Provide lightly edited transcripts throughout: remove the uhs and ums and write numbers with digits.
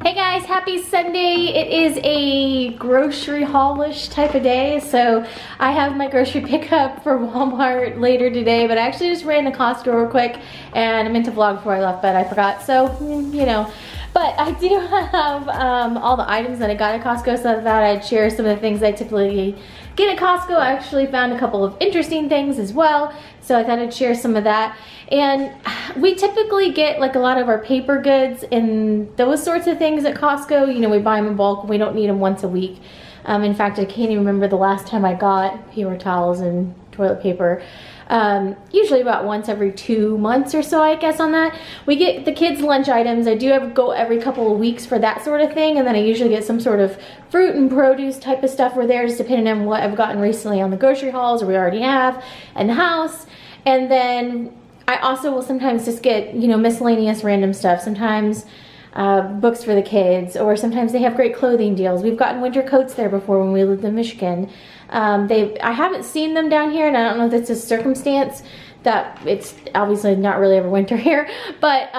Hey guys, happy Sunday. It is a grocery haul-ish type of day, so I have my grocery pickup for Walmart later today, but I actually just ran to Costco real quick, and I meant to vlog before I left, but I forgot, so, you know. But I do have all the items that I got at Costco, so I thought I'd share some of the things I typically get at Costco. I actually found a couple of interesting things as well, so I thought I'd share some of that. And we typically get like a lot of our paper goods and those sorts of things at Costco. You know, we buy them in bulk. We don't need them once a week. In fact, I can't even remember the last time I got paper towels and toilet paper. Usually about once every 2 months or so, I guess, on that. We get the kids' lunch items. I do go every couple of weeks for that sort of thing, and then I usually get some sort of fruit and produce type of stuff. We're there just depending on what I've gotten recently on the grocery hauls or we already have in the house. And then I also will sometimes just get, you know, miscellaneous random stuff. Sometimes books for the kids, or sometimes they have great clothing deals. We've gotten winter coats there before when we lived in Michigan. I haven't seen them down here, and I don't know if it's a circumstance that it's obviously not really ever winter here, but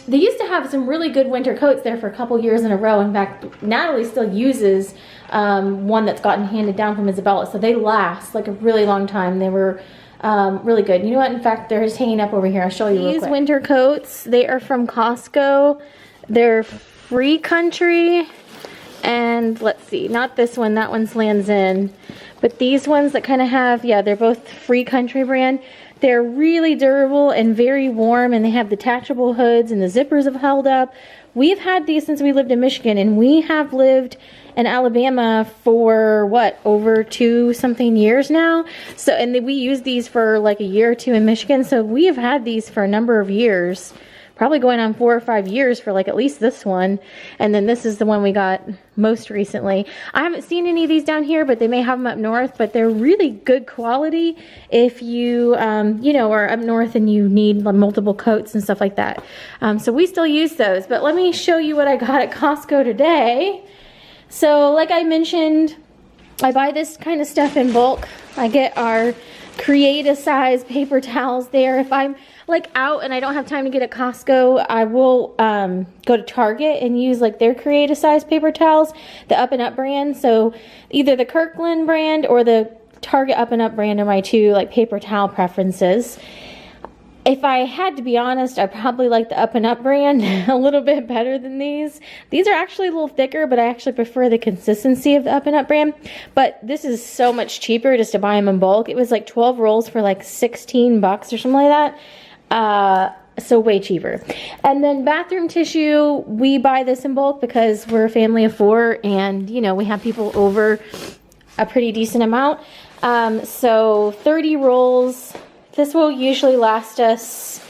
they used to have some really good winter coats there for a couple years in a row. In fact, Natalie still uses one that's gotten handed down from Isabella, so they last like a really long time. They were really good. You know what? In fact, they're just hanging up over here. I'll show you real quick. These winter coats, they are from Costco. They're Free Country. And let's see, not this one, that one's Lands End. But these ones that kind of have, yeah, they're both Free Country brand. They're really durable and very warm, and they have detachable hoods, and the zippers have held up. We've had these since we lived in Michigan, and we have lived in Alabama for what, over 2-something years now. So, and we used these for like a year or two in Michigan, so we have had these for a number of years. Probably going on 4 or 5 years for like at least this one. And then this is the one we got most recently. I haven't seen any of these down here, but they may have them up north, but they're really good quality if you, you know, are up north and you need multiple coats and stuff like that. So we still use those, but let me show you what I got at Costco today. So like I mentioned, I buy this kind of stuff in bulk. I get our create a size paper towels there. If I'm like out and I don't have time to get at Costco, I will go to Target and use like their create a size paper towels, the Up and Up brand. So either the Kirkland brand or the Target Up and Up brand are my two like paper towel preferences. If I had to be honest, I probably like the Up and Up brand a little bit better than these. These are actually a little thicker, but I actually prefer the consistency of the Up and Up brand. But this is so much cheaper just to buy them in bulk. It was like 12 rolls for like 16 bucks or something like that. So way cheaper. And then bathroom tissue, we buy this in bulk because we're a family of 4, and you know, we have people over a pretty decent amount. So 30 rolls. This will usually last us,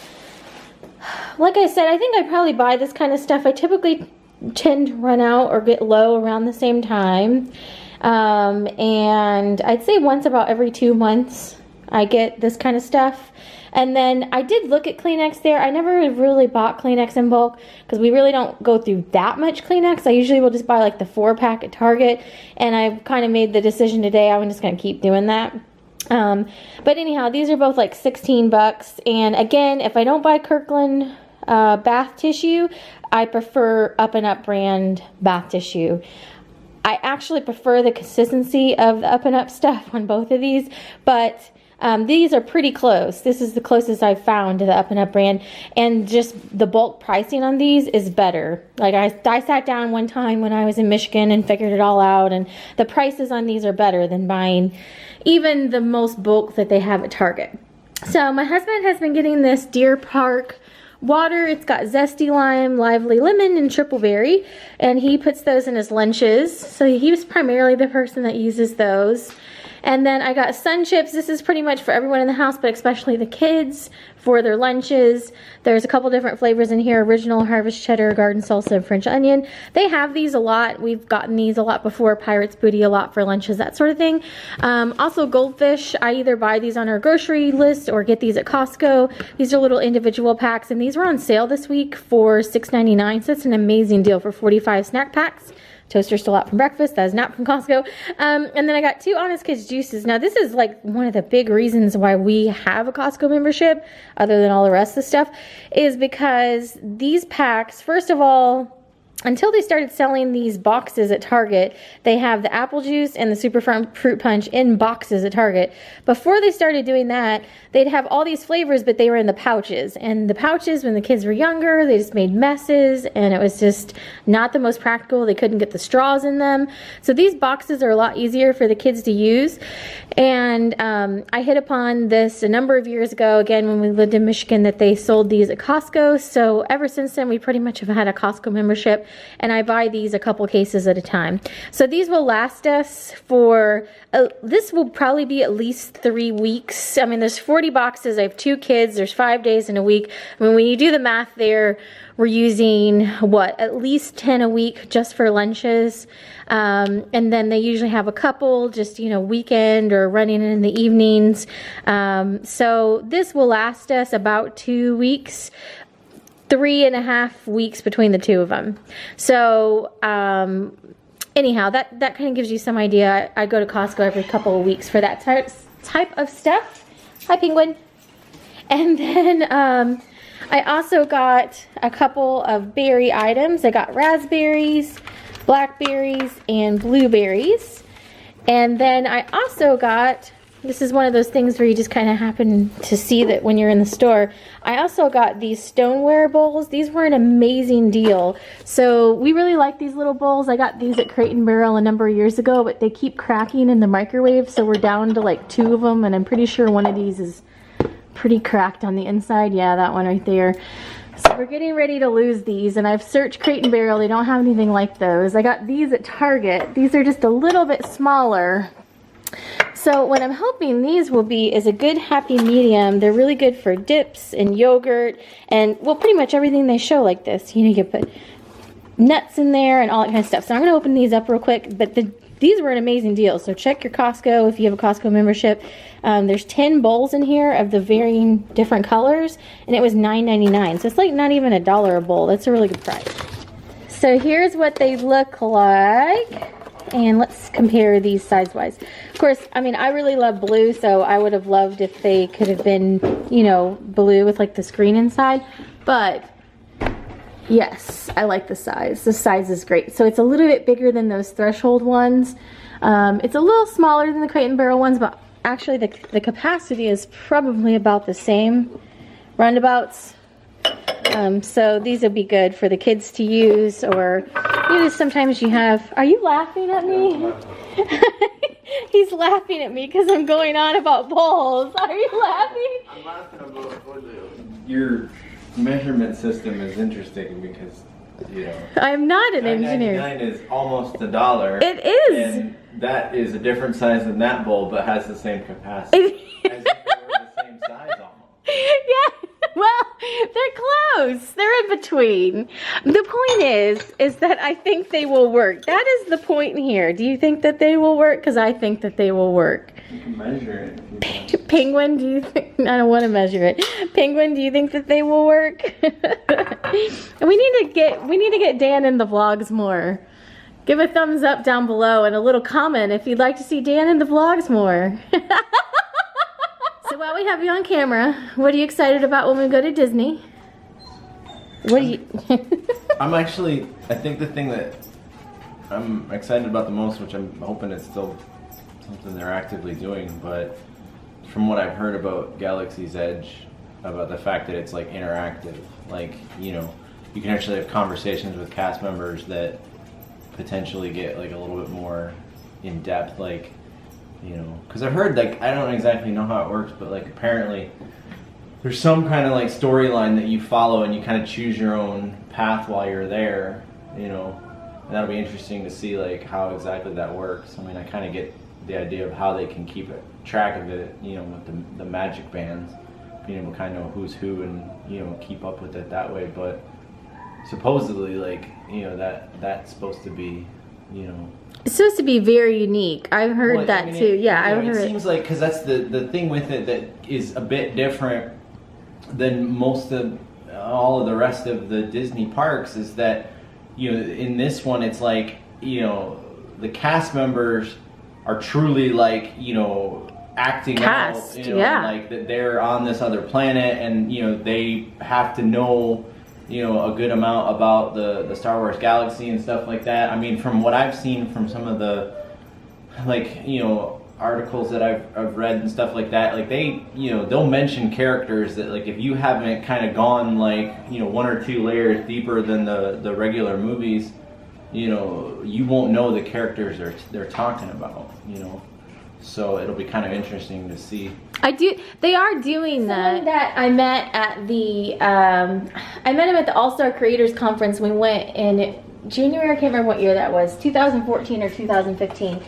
like I said, I think I probably buy this kind of stuff. I typically tend to run out or get low around the same time. And I'd say once about every 2 months I get this kind of stuff. And then I did look at Kleenex there. I never really bought Kleenex in bulk because we really don't go through that much Kleenex. I usually will just buy like the 4-pack at Target. And I've kind of made the decision today I'm just going to keep doing that. But anyhow, these are both like 16 bucks. And again, if I don't buy Kirkland bath tissue, I prefer Up and Up brand bath tissue. I actually prefer the consistency of the Up and Up stuff on both of these, but these are pretty close. This is the closest I've found to the Up and Up brand, and just the bulk pricing on these is better. Like I sat down one time when I was in Michigan and figured it all out, and the prices on these are better than buying even the most bulk that they have at Target. So my husband has been getting this Deer Park water. It's got zesty lime, lively lemon, and triple berry, and he puts those in his lunches. So he was primarily the person that uses those. And then I got Sun Chips. This is pretty much for everyone in the house, but especially the kids for their lunches. There's a couple different flavors in here: original, harvest cheddar, garden salsa, and French onion. They have these a lot. We've gotten these a lot before. Pirate's Booty a lot for lunches, that sort of thing. Also Goldfish. I either buy these on our grocery list or get these at Costco. These are little individual packs, and these were on sale this week for $6.99. So it's an amazing deal for 45 snack packs. Toaster still out from breakfast. That is not from Costco. And then I got 2 Honest Kids juices. Now this is like one of the big reasons why we have a Costco membership, other than all the rest of the stuff, is because these packs, first of all, until they started selling these boxes at Target, they have the apple juice and the Super Fruit Punch in boxes at Target. Before they started doing that, they'd have all these flavors, but they were in the pouches. And the pouches, when the kids were younger, they just made messes, and it was just not the most practical. They couldn't get the straws in them. So these boxes are a lot easier for the kids to use. And I hit upon this a number of years ago, again, when we lived in Michigan, that they sold these at Costco. So ever since then, we pretty much have had a Costco membership, and I buy these a couple cases at a time. So these will last us for, this will probably be at least 3 weeks. I mean, there's 40 boxes. I have 2 kids. There's 5 days in a week. I mean, when you do the math there, we're using, what, at least 10 a week just for lunches. And then they usually have a couple just, you know, weekend or running in the evenings. So this will last us about 2 weeks. 3.5 weeks between the 2 of them. So anyhow, that kind of gives you some idea. I go to Costco every couple of weeks for that type of stuff. Hi, Penguin. And then I also got a couple of berry items. I got raspberries, blackberries, and blueberries. And then I also got, this is one of those things where you just kind of happen to see that when you're in the store. I also got these stoneware bowls. These were an amazing deal. So we really like these little bowls. I got these at Crate & Barrel a number of years ago, but they keep cracking in the microwave, so we're down to like 2 of them, and I'm pretty sure one of these is pretty cracked on the inside. Yeah, that one right there. So we're getting ready to lose these, and I've searched Crate & Barrel. They don't have anything like those. I got these at Target. These are just a little bit smaller. So what I'm hoping these will be is a good happy medium. They're really good for dips and yogurt and, well, pretty much everything they show like this. You know, you can put nuts in there and all that kind of stuff. So I'm going to open these up real quick, but these were an amazing deal. So check your Costco if you have a Costco membership. There's 10 bowls in here of the varying different colors, and it was $9.99. So it's like not even $1 a bowl. That's a really good price. So here's what they look like. And let's compare these size-wise. Of course, I mean, I really love blue, so I would have loved if they could have been, you know, blue with like the screen inside. But yes, I like the size. The size is great. So it's a little bit bigger than those threshold ones. It's a little smaller than the Crate & Barrel ones, but actually the capacity is probably about the same, roundabouts. So these would be good for the kids to use, or you know, sometimes you have, are you laughing at me? He's laughing at me because I'm going on about bowls. Are you laughing? I'm laughing about your measurement system is interesting because, you know, I'm not an engineer. $9.99 is almost $1. It is. And that is a different size than that bowl, but has the same capacity. As if they were the same size almost. Yeah, well, they're close. They're in between. The point is that I think they will work. That is the point here. Do you think that they will work? Because I think that they will work. You can measure it. Penguin, do you think? I don't want to measure it. Penguin, do you think that they will work? And we need to get Dan in the vlogs more. Give a thumbs up down below and a little comment if you'd like to see Dan in the vlogs more. So while we have you on camera, what are you excited about when we go to Disney? What do you... I think the thing that I'm excited about the most, which I'm hoping it's still something they're actively doing, but from what I've heard about Galaxy's Edge, about the fact that it's like interactive, like, you know, you can actually have conversations with cast members that potentially get like a little bit more in depth, like, you know, because I've heard, like, I don't exactly know how it works, but like apparently there's some kind of like storyline that you follow and you kind of choose your own path while you're there, you know, and that'll be interesting to see like how exactly that works. I mean, I kind of get the idea of how they can keep track of it, you know, with the magic bands, being able to kind of know who's who and, you know, keep up with it that way. But supposedly, like, you know, that's supposed to be, you know, it's supposed to be very unique. I've heard that too. Yeah, I've heard it. It seems like, because that's the thing with it that is a bit different than most of all of the rest of the Disney parks, is that, you know, in this one it's like, you know, the cast members are truly like, you know, acting out, you know, like that they're on this other planet, and, you know, they have to know you know, a good amount about the Star Wars galaxy and stuff like that. I mean, from what I've seen from some of the, like, you know, articles that I've read and stuff like that, like they, you know, they'll mention characters that, like, if you haven't kind of gone, like, you know, 1 or 2 layers deeper than the regular movies, you know, you won't know the characters they're talking about, you know. So it'll be kind of interesting to see. They are doing that. That I met at the, I met him at the All-Star Creators Conference. We went in January, I can't remember what year that was, 2014 or 2015.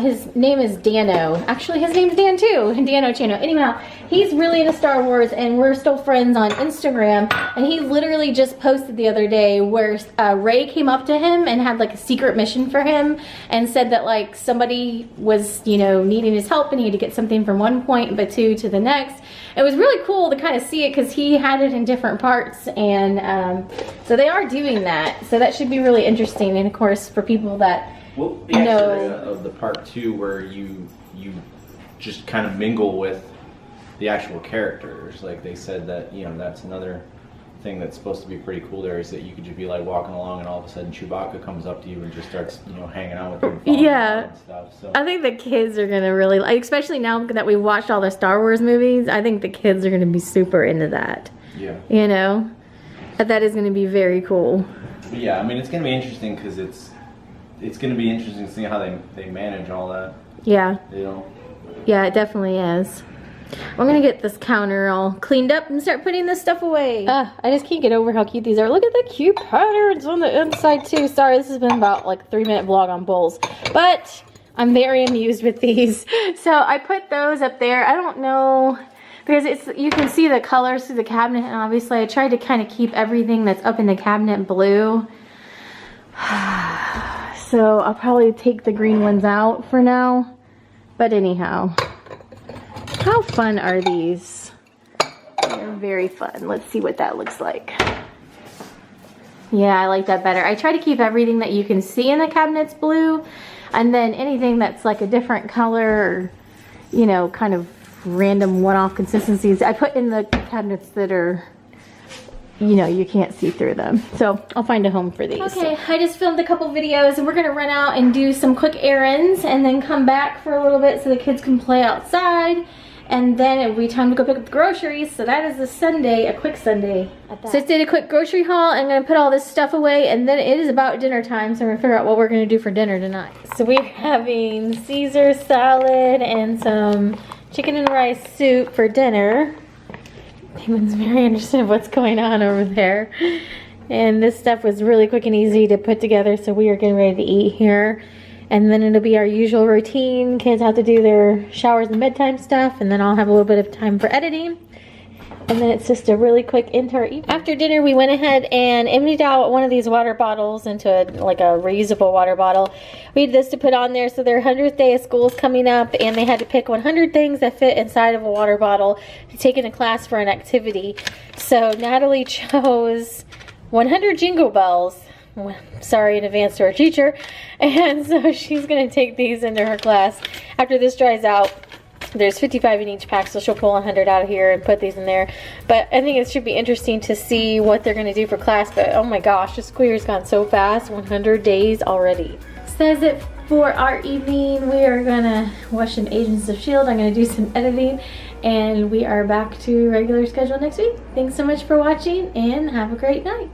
His name is Dano. Actually, his name's Dan too, Dano Chano. Anyhow, he's really into Star Wars, and we're still friends on Instagram. And he literally just posted the other day where Ray came up to him and had like a secret mission for him, and said that like somebody was, you know, needing his help, and he had to get something from one point but to the next. It was really cool to kind of see it because he had it in different parts, and so they are doing that. So that should be really interesting, and of course for people that know the part 2 where you just kind of mingle with the actual characters. Like they said that, you know, that's another thing that's supposed to be pretty cool there, is that you could just be like walking along and all of a sudden Chewbacca comes up to you and just starts, you know, hanging out with you. Yeah. And stuff. So I think the kids are gonna really like, especially now that we watched all the Star Wars movies, I think the kids are gonna be super into that. Yeah. You know? That is gonna be very cool. But yeah, I mean, it's gonna be interesting because it's gonna be interesting to see how they manage all that. Yeah. You know? Yeah, it definitely is. I'm gonna get this counter all cleaned up and start putting this stuff away. I just can't get over how cute these are. Look at the cute patterns on the inside too. Sorry, this has been about like a 3-minute vlog on bowls, but I'm very amused with these. So I put those up there. I don't know, because you can see the colors through the cabinet, and obviously I tried to kind of keep everything that's up in the cabinet blue. So I'll probably take the green ones out for now. But anyhow, how fun are these? They're very fun. Let's see what that looks like. Yeah, I like that better. I try to keep everything that you can see in the cabinets blue, and then anything that's like a different color, or, you know, kind of random one-off consistencies, I put in the cabinets that are, you know, you can't see through them. So I'll find a home for these. Okay, I just filmed a couple videos, and we're gonna run out and do some quick errands and then come back for a little bit so the kids can play outside. And then it'll be time to go pick up the groceries. So that is a Sunday, a quick Sunday at that. So I just did a quick grocery haul. I'm gonna put all this stuff away, and then it is about dinner time, so we're gonna figure out what we're gonna do for dinner tonight. So we're having Caesar salad and some chicken and rice soup for dinner. Damon's very interested in what's going on over there. And this stuff was really quick and easy to put together, so we are getting ready to eat here. And then it'll be our usual routine. Kids have to do their showers and bedtime stuff, and then I'll have a little bit of time for editing. And then it's just a really quick into our evening. After dinner, we went ahead and emptied out one of these water bottles into like a reusable water bottle. We had this to put on there, so their 100th day of school is coming up, and they had to pick 100 things that fit inside of a water bottle to take into class for an activity. So Natalie chose 100 jingle bells. Sorry in advance to our teacher. And so she's going to take these into her class. After this dries out, there's 55 in each pack, so she'll pull 100 out of here and put these in there. But I think it should be interesting to see what they're going to do for class. But oh my gosh, this school year's gone so fast. 100 days already. So that's it for our evening. We are going to watch some Agents of S.H.I.E.L.D. I'm going to do some editing, and we are back to regular schedule next week. Thanks so much for watching, and have a great night.